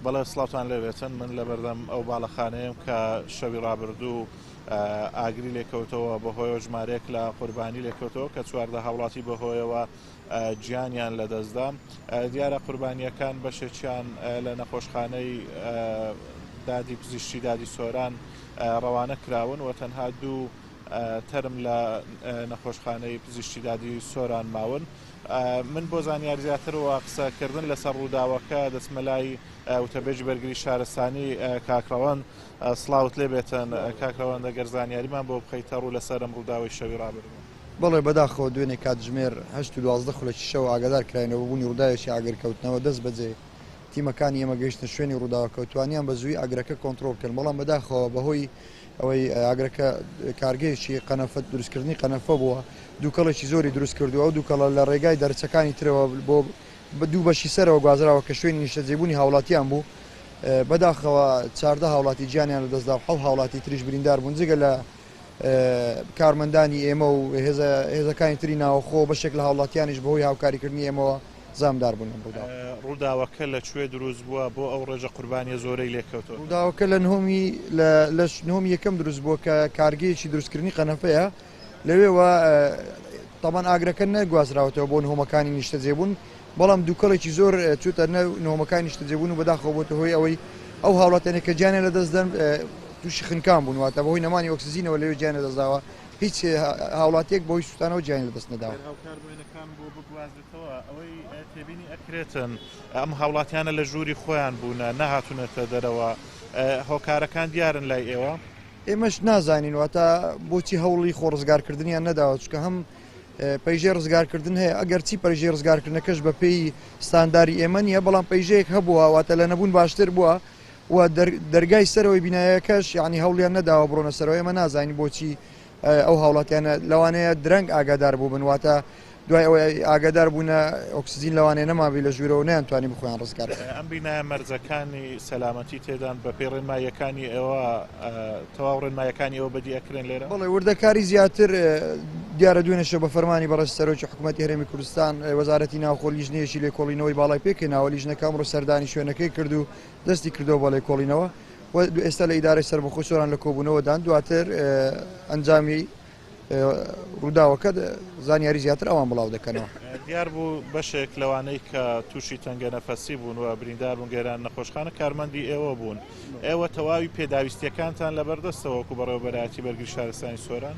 بەڵێ سڵاوتان لەوێتن من لە بەردەم ئەو باڵەخانەیەم کە شەوی ڕابردوو ئاگری لێکەوتەوە بەهۆیەوە ژمارەیەک لە قوربانی لێکەوتەوە کە چواردە هاوڵاتی بەهۆیەوە گیانیان لەدەستدا. دیارە قوربانیەکان بەشێکیان لە نەخۆشخانەی دادی پزیشکی دادی سۆران ڕەوانە کراون و تەنها دوو تەرم لە نەخۆشخانەی پزیشکی دادی سۆران ماون. من بۆ زانیاری زیاترەوە قسەکردن لەسەر ڕووداوەکە دەچمە لای وتەبێژی بەرگری شارستانی کاکڕەوەند. سڵاوت لێ بێتن کاکڕەوەند، ئەگەر زانیاریمان بۆ بخەیتە ڕوو لەسەر ئەم ڕووداوەی شەوی ڕابردوو. بەڵێ بەداخەوە دوێنێ کاتژمێر 12 خولەکی شەو ئاگادار کراینەوە بوونی ڕووداوێکی ئاگرکەوتنەوە دەست بەجێ تیمەکانی ئێمە گەیشتە شوێنی ڕووداوەکەوتوانیان بە زووی ئاگرەکە کۆنتترۆلکردن، بەڵام بەداخەوە بەهۆی ئەوەی ئاگرەکە کارگەیەکی قەنەفەت دروستکردنی قەنەفە بووە، دووکەڵێکی زۆری دروست کردووە و دووکەڵە لە ڕێگای دەرچەکانی ترەوە بۆ دوو بەشی سەرەوە گوازراوە کە شوێنی نیشتەجێبوونی هاوڵاتیان بوو. بەداخەوە 14 هاوڵاتی گیانیان لەدەستدا و 7 هاوڵاتی تریش بریندار بوون، جگە لە کارمەندانی ئێمە و هێزەکانی تری ناوەخۆ بەشێک لە هاوڵاتیانیش بەهۆی هاوکاریکردنی ئێمەوە زامدار بوون. ڕووداوەکە لەکوێ دروست بووە بۆ ئەو ڕێژە قوربانیە زۆرەی لێکەوتەوە؟ ڕووداوەکە لە نهۆمی یەکەم دروست بووە کە کارگەیەکی دروستکردنی قەنەفەیە، لەوێوە تەمان ئاگرەکە نەگوازراوەتەوە بۆ نهۆمەکانی نیشتەجێبوون، بەڵام دووکەڵێکی زۆر چوتە نهۆمەکانی نیشتەجێبوون و بەداخەوە بۆتە هۆی ئەوەی ئەو هاوڵاتیانێک کە گیانیان لەدەستدەن تووشی خنکان بوون، واتە بەهۆی نەمانی ئۆکسزیینەوە لەوێ گیان لەدەستداوە هیچ هاوڵاتیەک بۆی سوستانەوە گیانی لەدەست نەداوە. هاوکاربوونەکان بۆ بگوازێتەوە ئەوەی تێبینی ئەکرێتن ئەم هاوڵاتیانە لە ژووری خۆیان بوونە نەهاتوونەتە دەرەوە، هۆکارەکان دیارن لای ئێوە؟ ئێمەش نازانین واتە بۆچی هەوڵی خۆڕزگارکردنیان نەداوە، چکە هەم پەیژێ ڕزگارکردن هەیە، ئەگەر چی پەیژێ ڕزگارکردنەکەش بە پێی ستانداری ئێمە نیە، بەڵام پەیژەیەک هەبووە واتە لە نەبوون باشتر بووە و دەرگای سەرەوەی بینایەکەش یعنی هەوڵیان نەداوە بڕۆنە سەرەوە. ئێمە نازانین بۆچی ئەو هاوڵاتیانە لەوانەیە درەنگ ئاگادار بوو بن، واتە دوای ئەوەی ئاگادار بوونە ئۆکسزیین لەوانەیە نەمابی لە ژوورەوە نەیانتوانی بخۆیان ڕزگار. ئەم بینایە مەرجەکانی سەلامەتی تێدان بە پێی ڕێنماییەکانی ئێوە تەواو ڕێنماییەکانی ئەوە بەدی ئەکرێن لێرە؟ بەڵێ وردەکاری زیاتر دیارە دوێنێشە بە فەرمانی بەڕێز سەرۆکی حکوومەتی هەرێمی کوردستان وەزارەتی ناوخۆ لیژنەیەکی لێکۆڵینەوەی باڵای پێکەناوە، لیژنەکە ئەمڕۆ سەردانی شوێنەکەی کرد و دەستی کردەوە بە لێکۆڵینەوە و ئێستا لە ئیدارەی سەربەخۆ سۆران لە کۆبوونەوەدان دواتر ئەنجامی ڕووداوەکە زانیاری زیاتر ئەوان بڵاو دەکەنەوە. دیار بوو بەشێک لەوانەی کە تووشی تەنگە نەفەسی بوون و بریندار بوون گەران نەخۆشخانە کارمەندی ئێوە بوون، ئێوە تەواوی پێداویستیەکانتان لەبەردەستەوەکو بەڕێوەبەرایەتی بەرگری شارستانی سۆران؟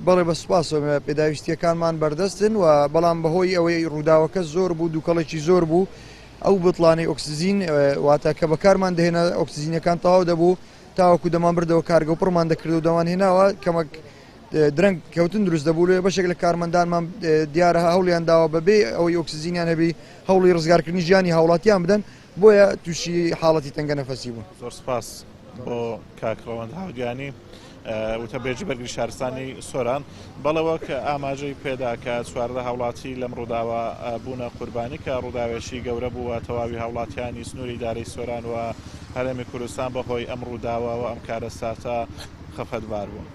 بەڵێ بە سوپاسەوە پێداویستیەکانمان بەردەستن و بەڵام بەهۆی ئەوەی ڕووداوەکە زۆر بوو، دووکەڵێکی زۆر بوو، ئەو بتڵانی ئۆکسزیین واتە کە بەکارمان دەهێنا ئۆکسزیینەکان تەواو دەبوو، تاوەکو دەمان بردەوە کارگە و پڕمان دەکرد و دەوان هێناوە کەمەک درەنگ کەوتن دروست دەبوو. لێ بەشێک لە کارمەندانمان دیارە هەوڵیان داوە بەبێ ئەوەی ئۆکسزیینیان هەبی هەوڵی ڕزگارکردنی ژیانی هاوڵاتیان بدەن، بۆیە تووشی حاڵەتی تەنگە نەفەسی بوون. زۆر سپاس بۆ کاکڕەوەند هاودیانی وتەبێژی بەرگری شارستانی سۆران. بەڵەوە کە ئاماژەی پێدا کە 14 هاوڵاتی لەم ڕووداوە بوونە قوربانی کە ڕووداوێشی گەورە بووە تەواوی هاوڵاتیانی سنووری ئیدارەی سۆران و هەرێمی کوردستان بەهۆی ئەم ڕووداوە و ئەم کارە ساتە خەفەتبار بوون.